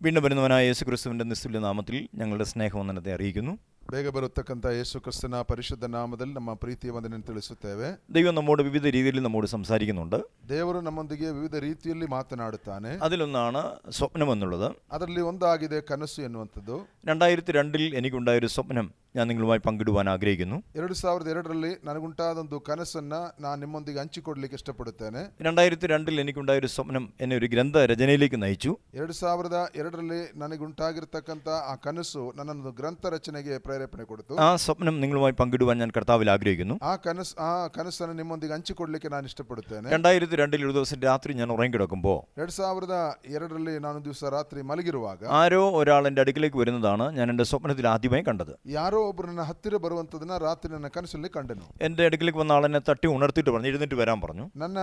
വീണ്ടും വരുന്നവനായ യേശുക്രിസ്തുവിൻ്റെ നിസ്തുല്യ നാമത്തിൽ ഞങ്ങളുടെ സ്നേഹവന്ദനത്തെ അറിയിക്കുന്നു. ಬೇಗ ಬರುತ್ತಕ್ಕಂಥ ಯೇಸು ಕ್ರಿಸ್ತನ ಪರಿಶುದ್ಧ ನಾಮದಲ್ಲಿ ನಮ್ಮ ಪ್ರೀತಿಯ ವಂದನೆಯನ್ನು ತಿಳಿಸುತ್ತೇವೆ. ദൈവം നമ്മോട് വിവിധ രീതിയിൽ നമ്മോട് സംസാരിക്കുന്നുണ്ട്. ದೇವರು ನಮ್ಮೊಂದಿಗೆ ವಿವಿಧ ರೀತಿಯಲ್ಲಿ ಮಾತನಾಡುತ್ತಾನೆ. അതിലൊന്നാണ് സ്വപ്നം എന്നുള്ളത്. ಅದರಲ್ಲಿ ಒಂದಾಗಿದೆ ಕನಸು ಎನ್ನುವಂಥದ್ದು. 2002 എനിക്കുണ്ടായൊരു സ്വപ്നം ഞാൻ നിങ്ങളുമായി പങ്കിടുവാൻ ആഗ്രഹിക്കുന്നു. 2002ರಲ್ಲಿ ನನಗುಂಟಾದೊಂದು ಕನಸನ್ನ ನಾನು ನಿಮ್ಮೊಂದಿಗೆ ಹಂಚಿಕೊಡ್ಲಿಕ್ಕೆ ಇಷ್ಟಪಡುತ್ತೇನೆ. 2002 എനിക്കുണ്ടായൊരു സ്വപ്നം എന്നെ ഒരു ഗ്രന്ഥ രചനയിലേക്ക് നയിച്ചു. 2002ರಲ್ಲಿ ನನಗುಂಟಾಗಿರ್ತಕ್ಕಂಥ ಆ ಕನಸು ನನ್ನನ್ನು ಗ್ರಂಥ ರಚನೆಗೆ ಪ್ರೇರೇಪಣೆ ಕೊಡ್ತು. ആ സ്വപ്നം നിങ്ങളുമായി പങ്കിടുവാൻ ഞാൻ കർത്താവിൽ ആഗ്രഹിക്കുന്നു. ಆ ಕನಸನ್ನು ನಿಮ್ಮೊಂದಿಗೆ ಹಂಚಿಕೊಡ್ಲಿಕ್ಕೆ ನಾನು ಇಷ್ಟಪಡುತ್ತೇನೆ. 2002 ഒരു ദിവസം രാത്രി ഞാൻ ഉറങ്ങിക്കിടക്കുമ്പോൾ 2002ರಲ್ಲಿ ನಾನು ದಿವಸ ರಾತ್ರಿ ಮಲಗಿರುವಾಗ ആരോ ഒരാൾ എൻ്റെ അടുക്കിലേക്ക് വരുന്നതാണ് ഞാൻ എൻ്റെ സ്വപ്നത്തിൽ ആദ്യമായി കണ്ടത്. ಯಾರೋ ಒಬ್ಬರು ನನ್ನ ಹತ್ತಿರ ಬರುವಂತದನ್ನ ರಾತ್ರಿ ನನ್ನ ಕನಸಲ್ಲಿ ಕಂಡನು. എൻ്റെ അടുക്കിലേക്ക് വന്ന ആളെന്നെ തട്ടി ഉണർത്തിയിട്ട് പറഞ്ഞു, എഴുന്നേറ്റ് വരാൻ പറഞ്ഞു. ನನ್ನ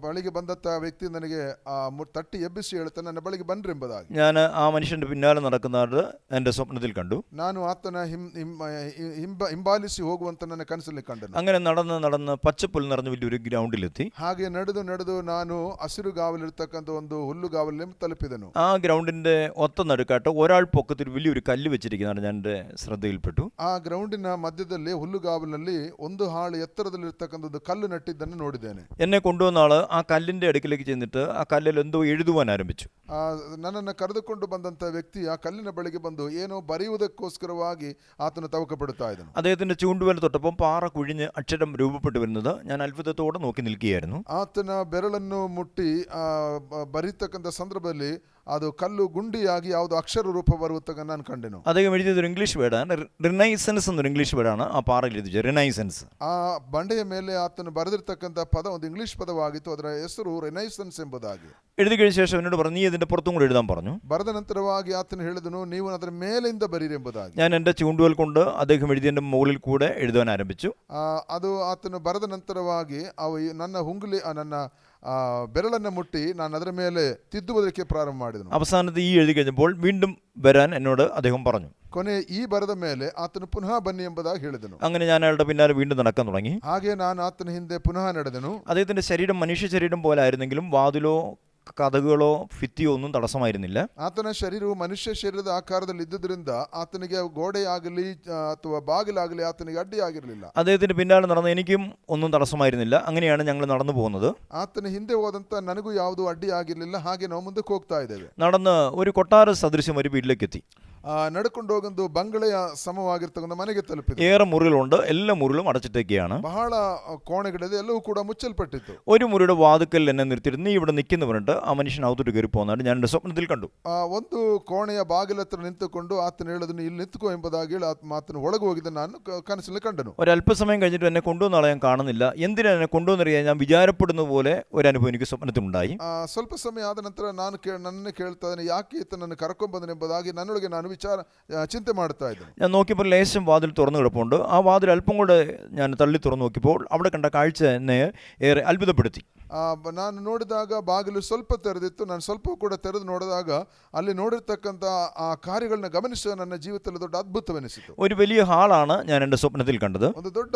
ಬಳಿಗೆ ಬಂದಂತ ವ್ಯಕ್ತಿ ನನಗೆ ತಟ್ಟಿ ಎಬ್ಬಿಸಿ ಹೇಳುತ್ತಾ ನನ್ನ ಬಳಿಗೆ ಬನ್ರಿ ಎಂಬುದಾಗಿ. ഞാൻ ആ മനുഷ്യന്റെ പിന്നാലെ നടക്കുന്നത് എൻ്റെ സ്വപ്നത്തിൽ കണ്ടു. ನಾನು ಆತನ ಹಿಂಬಾಲಿಸಿ ಹೋಗುವಂತ ನನ್ನ ಕನಸಲ್ಲಿ ಕಂಡನು. അങ്ങനെ നടന്ന് പച്ചപ്പുൽ നിറഞ്ഞ വലിയൊരു ഗ്രൗണ്ടിലെത്തി. ಹಾಗೆ ನಡೆದು ನಾನು ಹಸಿರುಗಾವಲಿರ್ತಕ್ಕಂಥ ಒಂದು ಹುಲ್ಲುಗಾವಲಲ್ಲಿ ತಲುಪಿದನು. ആ ഗ്രൗണ്ടിന്റെ ഒത്ത നടുക്കാട്ട് ഒരാൾ പൊക്കത്തിൽ വലിയൊരു കല്ല് വെച്ചിരിക്കുന്നതാണ് ഞാൻ എൻ്റെ ശ്രദ്ധയിൽപ്പെട്ടു. ಆ ಗ್ರೌಂಡಿನ ಮಧ್ಯದಲ್ಲಿ ಹುಲ್ಲುಗಾವಲಿನಲ್ಲಿ ಒಂದು ಹಾಳು ಎತ್ತರದಲ್ಲಿರ್ತಕ್ಕಂಥದ್ದು ಕಲ್ಲು ನಟ್ಟಿದ್ದನ್ನು ನೋಡಿದ್ದೇನೆ. എന്നെ കൊണ്ടുവന്ന ആള് ആ കല്ലിന്റെ അടുക്കിലേക്ക് ചെന്നിട്ട് ആ കല്ലിൽ എന്തോ എഴുതുവാൻ ആരംഭിച്ചു. ನನ್ನನ್ನು ಕರೆದುಕೊಂಡು ಬಂದಂತ ವ್ಯಕ್ತಿ ಆ ಕಲ್ಲಿನ ಬಳಿಗೆ ಬಂದು ಏನೋ ಬರೆಯುವುದಕ್ಕೋಸ್ಕರವಾಗಿ ಆತನು ತವಕಪಡುತ್ತಾ ಇದ್ದನು. അദ്ദേഹത്തിന്റെ ചൂണ്ടുവിരൽ തൊട്ടപ്പം പാറ കുഴിഞ്ഞ് അക്ഷരം രൂപപ്പെട്ടു വരുന്നത് ഞാൻ അത്ഭുതത്തോടെ നോക്കി നിൽക്കുകയായിരുന്നു. ಆತನ ಬೆರಳನ್ನು ಮುಟ್ಟಿ ಬರೀತಕ್ಕಂಥ ಸಂದರ್ಭದಲ್ಲಿ ಅದು ಕಲ್ಲು ಗುಂಡಿಯಾಗಿ ಯಾವುದು ಅಕ್ಷರ ರೂಪ ಬರುತ್ತಗ ನಾನು ಕಂಡೆನು. അദ്ദേഹം എഴുതിയത് ഇംഗ്ലീഷ് വേർഡാണ്. റിനൈസൻസ് എന്നൊരു ഇംഗ്ലീഷ് വേർഡാണ് ആ പാറയിൽ എഴുതിയത്. റിനൈസൻസ്. ಆ ಬಂಡೆಯ ಮೇಲೆ ಆತನು ಬರೆದಿರ್ತಕ್ಕಂಥ ಪದ ಒಂದು ಇಂಗ್ಲಿಷ್ ಪದವಾಗಿತ್ತು. ಅದರ ಹೆಸರು ರಿನೈಸನ್ಸ್ ಎಂಬುದಾಗಿ. എഴുതി കഴിഞ്ഞ ശേഷം എന്നോട് പറഞ്ഞു, നീ ഇതിന്റെ പുറത്തും കൂടെ എഴുതാൻ പറഞ്ഞു. ಬರೆದ ನಂತರವಾಗಿ ಆತನು ಹೇಳಿದನು, ನೀವು ಅದರ ಮೇಲಿಂದ ಬರೀರಿ ಎಂಬುದಾಗಿ. ഞാൻ എൻ്റെ ചൂണ്ടുവൽ കൊണ്ട് അദ്ദേഹം എഴുതിയതിന്റെ മുകളിൽ കൂടെ എഴുതാൻ ആരംഭിച്ചു. ಅದು ಆತನು ಬರೆದ ನಂತರವಾಗಿ ನನ್ನ ಬೆರಳನ್ನು ಮುಟ್ಟಿ ನಾನು ಅದರ ಮೇಲೆ ತಿದ್ದುವುದಕ್ಕೆ ಪ್ರಾರಂಭ ಮಾಡಿದನು. അവസാനത്തെ ഈ എഴുതി കഴിഞ്ഞപ്പോൾ വീണ്ടും വരാൻ എന്നോട് അദ്ദേഹം പറഞ്ഞു. ಕೊನೆ ಈ ಬರೆದ ಮೇಲೆ ಆತನು ಪುನಃ ಬನ್ನಿ ಎಂಬುದಾಗಿ ಹೇಳಿದನು. അങ്ങനെ ഞാൻ അയാളുടെ പിന്നാലെ വീണ്ടും നടക്കാൻ തുടങ്ങി. ಹಾಗೆ ನಾನು ಆತನ ಹಿಂದೆ ಪುನಃ ನಡೆದನು. അദ്ദേഹത്തിന്റെ ശരീരം മനുഷ്യ ശരീരം പോലെ ആയിരുന്നെങ്കിലും വാതിലോ കഥകളോ ഭിത്തിയോ ഒന്നും തടസ്സമായിരുന്നില്ല. ಆತನ ಶರೀರವು ಮನುಷ್ಯ ಶರೀರದ ಆಕಾರದಲ್ಲಿ ಇದ್ದುದರಿಂದ ಆತನಿಗೆ ಗೋಡೆಯಾಗಲಿ ಅಥವಾ ಬಾಗಿಲಾಗಲಿ ಆತನಿಗೆ ಅಡ್ಡಿಯಾಗಿರಲಿಲ್ಲ. അദ്ദേഹത്തിന്റെ പിന്നാലെ നടന്ന് എനിക്കും ഒന്നും തടസ്സമായിരുന്നില്ല. അങ്ങനെയാണ് ഞങ്ങൾ നടന്നു പോകുന്നത്. ಆತನ ಹಿಂದೆ ಹೋದಂತ ನನಗೂ ಯಾವುದು ಅಡ್ಡಿಯಾಗಿರಲಿಲ್ಲ. ಹಾಗೆ ನಾವು ಮುಂದಕ್ಕೆ ಹೋಗ್ತಾ ಇದ್ದೇವೆ. നടന്ന് ഒരു കൊട്ടാര സദൃശ്യം ഒരു വീട്ടിലേക്ക് എത്തി. ನಡ್ಕೊಂಡು ಹೋಗೊಂದು ಬಂಗಲೆಯ ಸಮವಾಗಿರ್ತಕ್ಕಂಥ ಮನೆಗೆ ತಲುಪಿದೆ. ഏറെ മുറികളുണ്ട്. എല്ലാ മുറികളും അടച്ചിട്ടേക്കാണ്. ಬಹಳ ಕೋಣೆಗಳಿದೆ, ಎಲ್ಲವೂ ಕೂಡ ಮುಚ್ಚಲ್ಪಟ್ಟಿತ್ತು. ഒരു മുറിയുടെ വാതുക്കൽ എന്നെ നിർത്തിയിട്ട് നീ ഇവിടെ നിൽക്കുന്നു പറഞ്ഞിട്ട് ആ മനുഷ്യൻ അകത്തോട്ട് കയറി പോകുന്നതാണ് ഞാൻ എൻ്റെ സ്വപ്നത്തിൽ കണ്ടു. ಒಂದು ಕೋಣೆಯ ಬಾಗಿಲ ಹತ್ರ ನಿಂತುಕೊಂಡು ಆತನು ಹೇಳಿದನು, ಇಲ್ಲಿ ನಿಂತುಕೋ ಎಂಬುದಾಗಿ ಹೇಳಿ ಆತನು ಒಳಗೆ ಹೋಗಿದ್ದನ್ನು ನಾನು ಕನಸಿನಲ್ಲಿ ಕಂಡನು. ഒരല്പസമയം കഴിഞ്ഞിട്ട് എന്നെ കൊണ്ടുവന്ന ആളെ ഞാൻ കാണുന്നില്ല. എന്തിനാ എന്നെ കൊണ്ടുവന്നറിയാൻ ഞാൻ വിചാരപ്പെടുന്ന പോലെ ഒരു അനുഭവം എനിക്ക് സ്വപ്നത്തിലുണ്ടായി. ಸ್ವಲ್ಪ ಸಮಯ ಆದ ನಂತರ ನಾನು ನನ್ನನ್ನು ಕೇಳ್ತಾ ಇದ್ದೇನೆ, ಯಾಕೆ ಈತ ನನ್ನ ಕರ್ಕೊಂಡ್ಬಂದನೆಂಬುದಾಗಿ ನನ್ನೊಳಗೆ ನಾನು ಚಿಂತೆ ಮಾಡ್ತಾ ಇದ್ದೇನೆ. ഞാൻ നോക്കിയപ്പോൾ ലേശം വാതിൽ തുറന്നു കിടപ്പുണ്ട്. ആ വാതിൽ അല്പം കൂടെ ഞാൻ തള്ളി തുറന്നു നോക്കിയപ്പോൾ അവിടെ കണ്ട കാഴ്ച എന്നെ ഏറെ അത്ഭുതപ്പെടുത്തി. ನಾನು ನೋಡಿದಾಗ ಬಾಗಿಲು ಸ್ವಲ್ಪ ತೆರೆದಿತ್ತು. ನಾನು ಸ್ವಲ್ಪ ಕೂಡ ತೆರೆದು ನೋಡಿದಾಗ ಅಲ್ಲಿ ನೋಡಿರ್ತಕ್ಕಂಥ ಆ ಕಾರ್ಯಗಳನ್ನ ಗಮನಿಸುವ ನನ್ನ ಜೀವಿತದಲ್ಲಿ ದೊಡ್ಡ ಅದ್ಭುತವೆನಿಸಿತು. ഒരു വലിയ ഹാളാണ് ഞാൻ എൻ്റെ സ്വപ്നത്തിൽ കണ്ടത്. ಒಂದು ದೊಡ್ಡ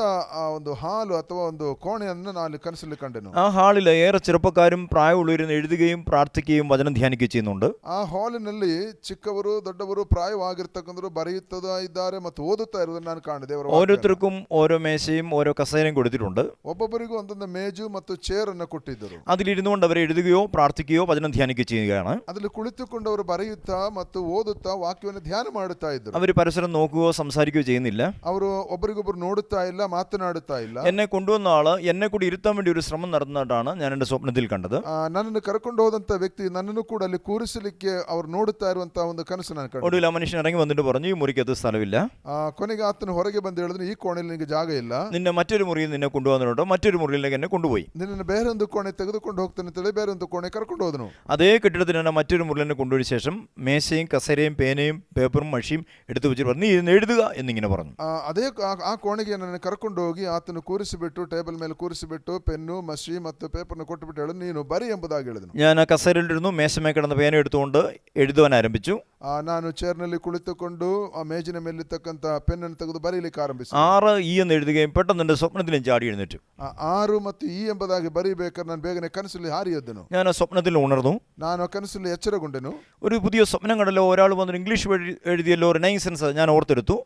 ಒಂದು ಹಾಲು ಅಥವಾ ಒಂದು ಕೋಣೆಯನ್ನು ನಾನು ಕನಸಲ್ಲಿ ಕಂಡೆನು. ആ ഹാളിൽ ഏറെ ചെറുപ്പക്കാരും പ്രായമുള്ളവരും എഴുതുകയും പ്രാർത്ഥിക്കുകയും വചനം ധ്യാനിക്കുകയും ചെയ്യുന്നുണ്ട്. ಆ ಹಾಲಿನಲ್ಲಿ ಚಿಕ್ಕವರು ದೊಡ್ಡವರು ಪ್ರಾಯವಾಗಿರ್ತಕ್ಕಂಥವರು ಬರೆಯುತ್ತಾ ಇದ್ದಾರೆ ಮತ್ತು ಓದುತ್ತಾ ಇರುವುದನ್ನು ನಾನು ಕಾಣಿದೆ. ഓരോരുത്തർക്കും ഓരോ മേശയും ഓരോ കസേരയും കൊടുത്തിട്ടുണ്ട്. ಒಬ್ಬೊಬ್ಬರಿಗೂ ಒಂದೊಂದು ಮೇಜು ಮತ್ತು ಚೇರ್ ಅನ್ನು ಕೊಟ್ಟಿದ್ದರು. അതിലിരുന്നുകൊണ്ട് അവർ എഴുതുകയോ പ്രാർത്ഥിക്കുകയോ വചനം ധ്യാനിക്കുകയോ ചെയ്യുകയാണ്. ಅದರಲ್ಲಿ ಕುಳಿತುಕೊಂಡವರು ಬರೆಯುತ್ತಾ ಮತ್ತು ಓದುತ್ತಾ ವಾಕ್ಯವನ್ನು ಧ್ಯಾನ ಮಾಡುತ್ತಾ ಇದ್ದರು. അവർ പരസ്പരം നോക്കുകയോ സംസാരിക്കുകയോ ചെയ്യുന്നില്ല. ಅವರು ಒಬ್ಬರಿಗೊಬ್ಬರು ನೋಡುತ್ತಾ ಇಲ್ಲ, ಮಾತನಾಡುತ್ತಾ ಇಲ್ಲ. എന്നെ കൊണ്ടുവന്ന ആള് എന്നെ കൂടി ഇരുത്താൻ വേണ്ടി ഒരു ശ്രമം നടത്തുന്നതായിട്ടാണ് ഞാൻ എൻ്റെ സ്വപ്നത്തിൽ കണ്ടത്. ನನ್ನನ್ನು ಕರ್ಕೊಂಡು ಹೋದಂತ ವ್ಯಕ್ತಿ ನನ್ನನ್ನು ಕೂಡ ಅಲ್ಲಿ ಕೂರಿಸಲಿಕ್ಕೆ ಅವರು ನೋಡುತ್ತಾ ಇರುವಂತಹ ಒಂದು ಕನಸು ನಾನು ಕಂಡೆ. ഒടുവിൽ ആ മനുഷ്യൻ ഇറങ്ങി വന്നിട്ട് പറഞ്ഞു, ഈ മുറിക്കകത്ത് സ്ഥലമില്ല. ಕೊನೆಗೆ ಆತನು ಹೊರಗೆ ಬಂದು ಹೇಳಿದ್ರು, ಈ ಕೋಣೆಯಲ್ಲಿ ನಿನಗೆ ಜಾಗ ಇಲ್ಲ. നിന്നെ മറ്റൊരു മുറിയിൽ നിന്നെ കൊണ്ടുവന്നിട്ടോ മറ്റൊരു മുറിയിലേക്ക് എന്നെ കൊണ്ടുപോയി. ನಿನ್ನನ್ನು ಬೇರೊಂದು ಕೋಣೆ ತೆಗೆದುಕೊಂಡು ಹೋಗ್ತಾನೆ ಅಂತೇಳಿ ಬೇರೊಂದು ಕೋಣೆ ಕರ್ಕೊಂಡು ಹೋದನು. അതേ കെട്ടിടത്തിൽ തന്നെ മറ്റൊരു മുറിയിനെ കൊണ്ടുപോയ ശേഷം മേശയും കസേരയും പേനയും പേപ്പറും മഷിയും എടുത്തു വെച്ചിട്ട് പറഞ്ഞു, നീ ഇരുന്ന് എഴുതുക എന്നിങ്ങനെ പറഞ്ഞു. ಅದೇ ಆ ಕೋಣೆಗೆ ನನ್ನನ್ನು ಕರ್ಕೊಂಡು ಹೋಗಿ ಆತನು ಕೂರಿಸಿಬಿಟ್ಟು ಟೇಬಲ್ ಮೇಲೆ ಕೂರಿಸಿಬಿಟ್ಟು ಪೆನ್ನು ಮಷಿ ಮತ್ತು ಪೇಪರ್ನ ಕೊಟ್ಟುಬಿಟ್ಟು ಹೇಳು, ನೀನು ಬರಿ ಎಂಬುದಾಗಿ ಹೇಳಿದನು. ഞാൻ ആ കസേരയിലിരുന്നു. മേശമേ കിടന്ന പേന എടുത്തുകൊണ്ട് എഴുതുവാൻ ആരംഭിച്ചു. ನಾನು ಚೇರ್ನ ಚೇರ್ನಲ್ಲಿ ಕುಳಿತುಕೊಂಡು ಆ ಮೇಜಿನ ಮೇಲಿರ್ತಕ್ಕಂಥ ಪೆನ್ನನ್ನು ತೆಗೆದು ಬರೀಲಿಕ್ಕೆ ಆರಂಭಿಸಿ. 6 E എന്ന് എഴുതുകയും പെട്ടെന്ന് എൻ്റെ സ്വപ്നത്തിലും ചാടി എഴുന്നേറ്റു. 6 ಮತ್ತು ಈ ಎಂಬುದಾಗಿ ಬರೀಬೇಕಾದ್ರೆ ನಾನು ಬೇಗನೆ ಕನಸಲ್ಲಿ ಹಾರಿ ಎದ್ದೆನು. ഞാൻ ആ സ്വപ്നത്തിൽ ഉണർന്നു. ನಾನು ಕನಸಲ್ಲಿ എಚ್ಚರಗೊಂಡೆನು. ഒരു പുതിയ സ്വപ്നം കണ്ടല്ലോ, ഒരാൾ വന്നിട്ട് ഇംഗ്ലീഷ് എഴുതിയല്ലോ, റിനൈസൻസ്. ഞാൻ ഓർത്തെടുത്തു.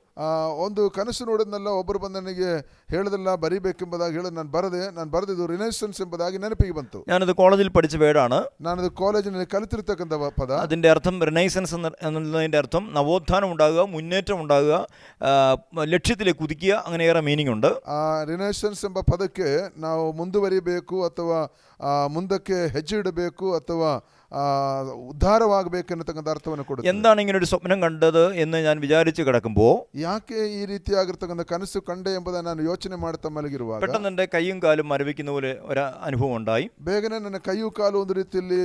ಒಂದು ಕನಸು ನೋಡಿದ್ನಲ್ಲ, ಒಬ್ಬರು ಬಂದು ನನಗೆ ಹೇಳದಲ್ಲ ಬರೀಬೇಕೆಂಬುದಾಗಿ ಹೇಳಿ ನಾನು ಬರೆದಿದ್ದು ರಿನೈಸನ್ಸ್ ಎಂಬುದಾಗಿ ನೆನಪಿಗೆ ಬಂತು. ഞാനത് കോളേജിൽ പഠിച്ച വേർഡാണ്. ನಾನದು ಕಾಲೇಜಿನಲ್ಲಿ ಕಲಿತಿರ್ತಕ್ಕಂಥ പദ. അതിൻ്റെ അർത്ഥം റിനൈസൻസ് എന്നുള്ളതിൻ്റെ അർത്ഥം നവോത്ഥാനം ഉണ്ടാകുക, മുന്നേറ്റം ഉണ്ടാകുക, ലക്ഷ്യത്തിലേക്ക് കുതിക്കുക, അങ്ങനെയേറെ മീനിങ് ഉണ്ട്. ರಿನೈಸನ್ಸ್ ಎಂಬ ಪದಕ್ಕೆ ನಾವು ಮುಂದುವರಿಬೇಕು ಅಥವಾ ಮುಂದಕ್ಕೆ ಹೆಜ್ಜೆ ಇಡಬೇಕು ಅಥವಾ ಉದ್ಧಾರವಾಗಬೇಕೆನ್ನತಕ್ಕಂಥ ಅರ್ಥವನ್ನು ಕೊಡುತ್ತೆ. എന്താണ് ഇങ്ങനെ ഒരു സ്വപ്നം കണ്ടത് എന്ന് ഞാൻ വിചാരിച്ച് കിടക്കുമ്പോൾ ಯಾಕೆ ಈ ರೀತಿಯಾಗಿರ್ತಕ್ಕಂಥ ಕನಸು ಕಂಡೆ ಎಂಬುದನ್ನು ನಾನು ಯೋಚನೆ ಮಾಡುತ್ತಾ ಮಲಗಿರುವಾಗ പെട്ടെന്ന് എൻ്റെ കൈയും കാലും മരവിക്കുന്ന പോലെ ഒരു അനുഭവം ഉണ്ടായി. ಬೇಗನೆ ನನ್ನ ಕೈಯು ಕಾಲು ಒಂದು ರೀತಿಯಲ್ಲಿ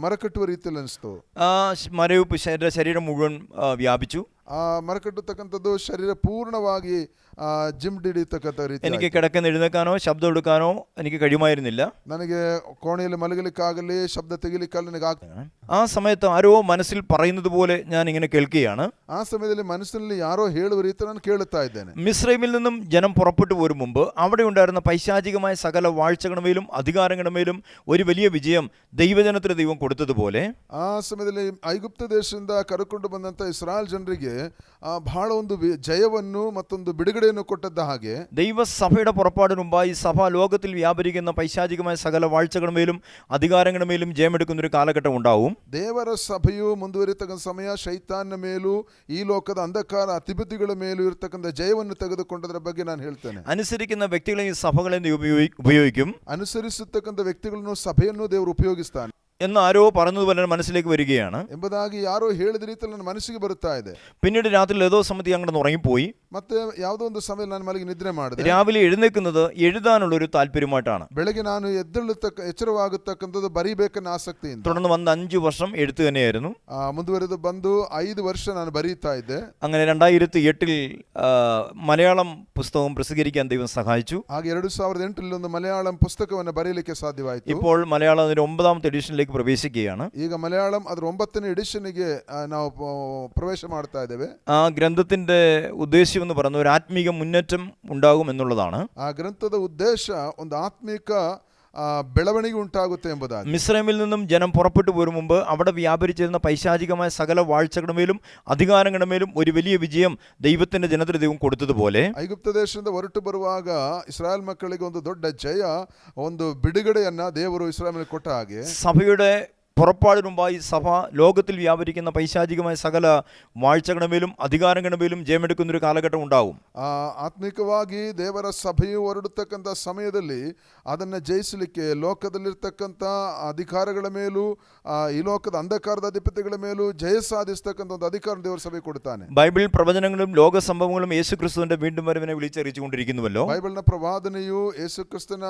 ಮರಕಟ್ಟುವ ರೀತಿಯಲ್ಲಿ ಅನಿಸ್ತು. ആ മരവിപ്പ് ശരീരം മുഴുവൻ വ്യാപിച്ചു. ಆ ಮರಕಟ್ಟತಕ್ಕಂಥದ್ದು ಶರೀರ ಪೂರ್ಣವಾಗಿ ಜಿಮ್ಡಿಡಿತಕ್ಕಂಥ ರೀತಿ. എനിക്ക് കിടക്കുന്ന എഴുന്നേക്കാനോ ശബ്ദം എടുക്കാനോ എനിക്ക് കഴിയുമായിരുന്നില്ല. ನನಗೆ ಕೋಣೆಯಲ್ಲಿ ಮಲಗಲಿಕ್ಕಾಗಲಿ ಶಬ್ದ ತೆಗಿಲಿಕ್ಕಾಗಲಿ ನನಗೆ ആ സമയത്ത് ആരോ മനസ്സിൽ പറയുന്നത് പോലെ ഞാൻ ഇങ്ങനെ കേൾക്കുകയാണ്. ಆ ಸಮಯದಲ್ಲಿ ಮನಸ್ಸಿನಲ್ಲಿ ಯಾರೋ ಹೇಳುವ ರೀತಿ ನಾನು ಕೇಳುತ್ತಾ ಇದ್ದೇನೆ. മിസ്രൈമിൽ നിന്നും ജനം പുറപ്പെട്ടു പോരും മുമ്പ് അവിടെ ഉണ്ടായിരുന്ന പൈശാചികമായ സകല വാഴ്ചകളുമേലും അധികാരങ്ങളുമേലും ഒരു വലിയ വിജയം ദൈവജനത്തിന് ദൈവം കൊടുത്തതുപോലെ ಆ ಸಮಯದಲ್ಲಿ ಐಗುಪ್ತ ದೇಶದಿಂದ ಕರೆಕೊಂಡು ಬಂದಂತ ಇಸ್ರಾಯೇಲ್ ಜನರಿಗೆ ಬಹಳ ಒಂದು ಜಯವನ್ನು ಮತ್ತೊಂದು ಬಿಡುಗಡೆಯನ್ನು ಕೊಟ್ಟದ್ದ ಹಾಗೆ ദൈവസഭയുടെ പുറപ്പാടിന് മുമ്പായി സഭ ലോകത്തിൽ വ്യാപരിക്കുന്ന പൈശാചികമായ സകല വാഴ്ചകളുമേലും അധികാരങ്ങളുമേലും ജയമെടുക്കുന്ന ഒരു കാലഘട്ടം ഉണ്ടാവും. ದೇವರ ಸಭೆಯು ಮುಂದುವರಿತಕ್ಕಂಥ ಸಮಯ ಶೈತಾನ್ನ ಮೇಲೂ ಈ ಲೋಕದ ಅಂಧಕಾರ ಅಧಿಪತಿಗಳ ಮೇಲೂ ಇರತಕ್ಕಂಥ ಜಯವನ್ನು ತೆಗೆದುಕೊಂಡದರ ಬಗ್ಗೆ ನಾನು ಹೇಳ್ತೇನೆ. അനുസരിക്കുന്ന വ്യക്തികളെയും സഭകളെയും ഉപയോഗിക്കും. ಅನುಸರಿಸತಕ್ಕಂಥ ವ್ಯಕ್ತಿಗಳನ್ನು ಸಭೆಯನ್ನು ದೇವರು ಉಪಯೋಗಿಸ್ತಾನೆ എന്ന് ആരോ പറഞ്ഞതുപോലെ മനസ്സിലേക്ക് വരികയാണ്. ಎಂಬುದಾಗಿ ಯಾರೋ ಹೇಳಿದ ರೀತಿಯಲ್ಲಿ ನನ್ನ ಮನಸ್ಸಿಗೆ ಬರುತ್ತಾ ಇದೆ. പിന്നീട് രാത്രി ഏതോ സമയത്ത് അങ്ങനെ ഉറങ്ങിപ്പോയി. ಮತ್ತೆ ಯಾವುದೋ ಒಂದು ಸಮಯ ನಾನು ಮಲಗಿ ನಿದ್ರೆ ಮಾಡಿದೆ. രാവിലെ എഴുന്നേൽക്കുന്നത് എഴുതാനുള്ള ഒരു താല്പര്യമായിട്ടാണ്. ಬೆಳಗ್ಗೆ ನಾನು ಎಚ್ಚರವಾಗತಕ್ಕಂಥದ್ದು ಬರೀಬೇಕನ್ನ ಆಸಕ್ತಿಯಿಂದ. തുടർന്ന് വന്ന 5 വർഷം എഴുത്ത് തന്നെയായിരുന്നു. ಮುಂದುವರೆದು ಬಂದು 5 ವರ್ಷ ನಾನು ಬರೀತಾ ಇದ್ದೆ. അങ്ങനെ 2008 മലയാളം പുസ്തകം പ്രസിദ്ധീകരിക്കാൻ ദൈവം സഹായിച്ചു. ಹಾಗೆ 2008 ಒಂದು ಮಲಯಾಳಂ ಪುಸ್ತಕವನ್ನು ಬರೆಯಲಿಕ್ಕೆ ಸಾಧ್ಯವಾಯಿತು. ഇപ്പോൾ മലയാളം അതിന്റെ 9ാമത്തെ എഡിഷനിലേക്ക് പ്രവേശിക്കുകയാണ്. ಈಗ ಮಲಯಾಳಂ ಅದರ 9ನೇ ಎಡಿಷನ್ಗೆ ನಾವು ಪ್ರವೇಶ ಮಾಡ್ತಾ ಇದ್ದೇವೆ. ആ ഗ്രന്ഥത്തിന്റെ ഉദ്ദേശം എന്ന് പറയുന്നത് ഒരു ആത്മീക മുന്നേറ്റം ഉണ്ടാകും എന്നുള്ളതാണ്. ಆ ಗ್ರಂಥದ ಉದ್ದೇಶ ಒಂದು ಆತ್ಮಿಕ ಬೆಳವಣಿಗೆ ಉಂಟಾಗುತ್ತೆ ಎಂಬುದಾಗಿ. മിസ്രൈമിൽ നിന്നും ജനം പുറപ്പെട്ടു പോരും മുമ്പ് അവിടെ വ്യാപരിച്ചിരുന്ന പൈശാചികമായ സകല വാഴ്ചകളുമേലും അധികാരങ്ങളുമേലും ഒരു വലിയ വിജയം ദൈവത്തിന്റെ ജനത്തിന് ദൈവം കൊടുത്തതുപോലെ ಐಗುಪ್ತ ದೇಶದಿಂದ ಹೊರಟು ಬರುವಾಗ ಇಸ್ರಾಯೇಲ್ ಮಕ್ಕಳಿಗೆ ಒಂದು ದೊಡ್ಡ ಜಯ, ಒಂದು ಬಿಡುಗಡೆಯನ್ನ ದೇವರು ಇಸ್ರಾಯೇಲಿಗೆ ಕೊಟ್ಟ ಹಾಗೆ സഭയുടെ പുറപ്പാടിന് മുമ്പായി സഭ ലോകത്തിൽ വ്യാപരിക്കുന്ന പൈശാചികമായ സകല വാഴ്ചകളുമേലും അധികാരങ്ങളുമേലും ജയമെടുക്കുന്ന ഒരു കാലഘട്ടം ഉണ്ടാവും. ಆತ್ಮಿಕವಾಗಿ ದೇವರ ಸಭೆಯು ಹೊರಡತಕ್ಕಂಥ ಸಮಯದಲ್ಲಿ ಅದನ್ನು ಜಯಿಸಲಿಕ್ಕೆ ಲೋಕದಲ್ಲಿರ್ತಕ್ಕಂಥ ಅಧಿಕಾರಗಳ ಮೇಲೂ ಈ ಲೋಕದ ಅಂಧಕಾರದ ಅಧಿಪತಿಗಳ ಮೇಲೂ ಜಯ ಸಾಧಿಸತಕ್ಕಂಥ ಒಂದು ಅಧಿಕಾರ ದೇವರ ಸಭೆ ಕೊಡ್ತಾನೆ. ബൈബിൾ പ്രവചനങ്ങളും ലോക സംഭവങ്ങളും യേശുക്രിസ്തുവിന്റെ വീണ്ടും വരവിനെ വിളിച്ചറിയിച്ചുകൊണ്ടിരിക്കുന്നുവല്ലോ. ಬೈಬಲ್ನ ಪ್ರವಾದನೆಯು ಯೇಸುಕ್ರಿಸ್ತನ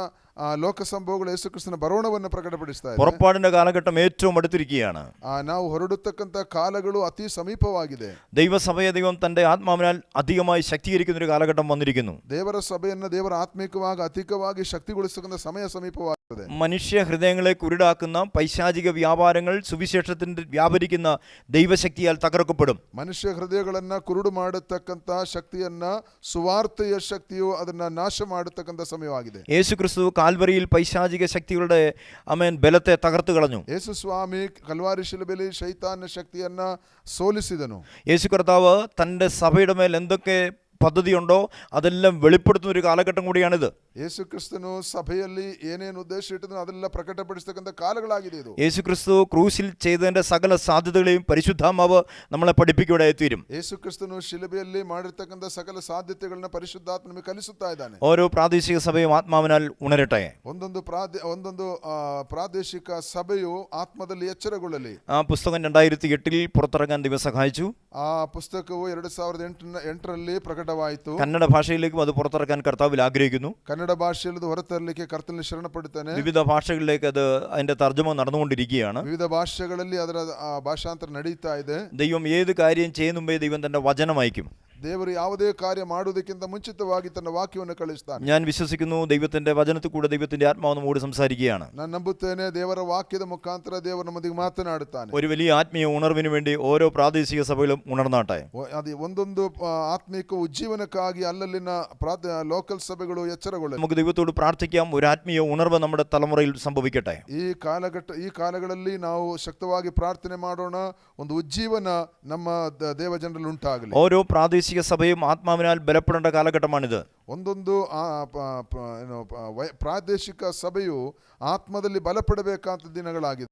ಲೋಕ ಸಂಭವಗಳು ಯೇಸುಕ್ರಿಸ್ತನ ಬರೋಣವನ್ನು ಪ್ರಕಟಪಡಿಸ್ತಾ ಇದೆ. പുറപ്പാടിന്റെ കാലഘട്ടം ഏറ്റവും അടുത്തിരിക്കുകയാണ്. ನಾವು ಹೊರಡತಕ್ಕಂಥ ಕಾಲಗಳು ಅತಿ ಸಮೀಪವಾಗಿದೆ. ദൈവസഭയെ ദൈവം തന്റെ ആത്മാവിനാൽ അധികമായി ശക്തീകരിക്കുന്ന ഒരു കാലഘട്ടം വന്നിരിക്കുന്നു. ದೇವರ ಸಭೆಯನ್ನು ದೇವರ ಆತ್ಮಿಕವಾಗಿ ಅಧಿಕವಾಗಿ ಶಕ್ತಿಗೊಳಿಸತಕ್ಕಂಥ ಸಮಯ ಸಮೀಪವಾಗಿದೆ. മനുഷ്യ ഹൃദയങ്ങളെ കുരുടാക്കുന്ന പൈശാചിക വ്യാപാരങ്ങൾ സുവിശേഷത്തിന്റെ വ്യാപരിക്കുന്ന ദൈവശക്തിയാൽ തകർക്കപ്പെടും. ಮನುಷ್ಯ ಹೃದಯಗಳನ್ನ ಕುರುಡು ಮಾಡತಕ್ಕಂಥ ಶಕ್ತಿಯನ್ನ ಸುವಾರ್ತೆಯ ಶಕ್ತಿಯು ಅದನ್ನ ನಾಶ ಮಾಡತಕ್ಕಂಥ ಸಮಯವಾಗಿದೆ. യേശുക്രിസ്തു കാൽവരിയിൽ പൈശാചിക ശക്തികളുടെ ബലത്തെ തകർത്തു കളഞ്ഞു. ಯೇಸು ಸ್ವಾಮಿ ಕಲ್ವಾರಿ ಶಿಲುಬೆಯಲ್ಲಿ ಶೈತಾನ ಶಕ್ತಿಯನ್ನ ಸೋಲಿಸಿದನು. യേശു കർത്താവ് തന്റെ സഭയുടെ മേൽ എന്തൊക്കെ പദ്ധതിയുണ്ടോ അതെല്ലാം വെളിപ്പെടുത്തുന്ന ഒരു കാലഘട്ടം കൂടിയാണിത്. ಯೇಸು ಕ್ರಿಸ್ತನು ಸಭೆಯಲ್ಲಿ ಏನೇನು ಉದ್ದೇಶ ಇಟ್ಟಿದ್ದನೋ ಅದೆಲ್ಲ ಪ್ರಕಟಪಡಿಸತಕ್ಕಂಥ ಕಾಲಗಳಾಗಿದೆ ಇದು. യേശു ക്രിസ്തു ക്രൂശിൽ ചെയ്തതിന്റെ സകല സാധ്യതകളെയും പരിശുദ്ധാത്മാവ് നമ്മളെ പഠിപ്പിക്കുകയായി തീരും. ಯೇಸು ಕ್ರಿಸ್ತನು ಶಿಲುಬೆಯಲ್ಲಿ ಮಾಡಿರ್ತಕ್ಕಂಥ ಸಕಲ ಸಾಧ್ಯತೆಗಳನ್ನ ಪರಿಶುದ್ಧಾತ್ಮ ನಮಗೆ ಕಲಿಸುತ್ತಾ ಇದ್ದಾನೆ. ഓരോ പ്രാദേശിക സഭയും ആത്മാവിനാൽ ഉണരട്ടെ. ಒಂದೊಂದು ಪ್ರಾದೇಶಿಕ ಸಭೆಯು ಆತ್ಮದಲ್ಲಿ ಎಚ್ಚರಗೊಳ್ಳಲಿ. ആ പുസ്തകം 2008 പുറത്തിറങ്ങാൻ ദൈവം സഹായിച്ചു. ಆ ಪುಸ್ತಕವು 2008 ಪ್ರಕಟವಾಯಿತು. കന്നഡ ഭാഷയിലേക്കും അത് പുറത്തിറക്കാൻ കർത്താവിൽ ആഗ്രഹിക്കുന്നു. ಕನ್ನಡ ಭಾಷೆಯಲ್ಲಿ ಹೊರತರಲಿಕ್ಕೆ ಕರ್ತನಲ್ಲಿ ಶರಣ ಪಡುತ್ತಾನೆ. വിവിധ ഭാഷകളിലേക്ക് അത് അതിന്റെ തർജ്ജമ നടന്നുകൊണ്ടിരിക്കുകയാണ്. ವಿವಿಧ ಭಾಷೆಗಳಲ್ಲಿ ಅದರ ಭಾಷಾಂತರ ನಡೀತಾ ಇದೆ. ദൈവം ഏത് കാര്യം ചെയ്യുന്ന മുമ്പേ ദൈവം തന്റെ വചനം അയക്കും. ದೇವರು ಯಾವುದೇ ಕಾರ್ಯ ಮಾಡುವುದಕ್ಕಿಂತ ಮುಂಚಿತವಾಗಿ ತನ್ನ ವಾಕ್ಯವನ್ನು ಕಳಿಸ್ತಾನೆ. ഞാൻ വിശ്വസിക്കുന്നു ദൈവത്തിന്റെ വചനത്തിൽ കൂടെ ദൈവത്തിന്റെ ആത്മാവ് നമ്മോട് സംസാരിക്കുകയാണ്. ನಾನು ನಂಬುತ್ತೇನೆ ದೇವರ ವಾಕ್ಯದ ಮುಖಾಂತರ ದೇವರು ನಮ್ಮೊಂದಿಗೆ ಮಾತನಾಡುತ್ತಾನೆ. ഒരു വലിയ ആത്മീയ ഉണർവിന് വേണ്ടി ഓരോ പ്രാദേശിക സഭകളും ഉണർന്നാട്ടെ. ಅದು ಒಂದೊಂದು ಆತ್ಮಿಕ ಉಜ್ಜೀವನಕ್ಕಾಗಿ ಅಲ್ಲಲ್ಲಿನ ಲೋಕಲ್ ಸಭೆಗಳು ಎಚ್ಚರಗೊಳ್ಳಲಿ. നമുക്ക് ദൈവത്തോട് പ്രാർത്ഥിക്കാം, ഒരു ആത്മീയ ഉണർവ് നമ്മുടെ തലമുറയിൽ സംഭവിക്കട്ടെ. ಈ ಕಾಲಗಳಲ್ಲಿ ನಾವು ಶಕ್ತವಾಗಿ ಪ್ರಾರ್ಥನೆ ಮಾಡೋಣ, ಒಂದು ಉಜ್ಜೀವನ ನಮ್ಮ ದೇವಜನರಲ್ಲಿ ಉಂಟಾಗಲಿ. ഓരോ പ്രാദേശിക സഭയും ആത്മാവിനാൽ ബലപ്പെടേണ്ട കാലഘട്ടമാണിത്. ಒಂದೊಂದು ಪ್ರಾದೇಶಿಕ ಸಭೆಯು ಆತ್ಮದಲ್ಲಿ ಬಲಪಡಬೇಕಾದ ದಿನಗಳಾಗಿದೆ.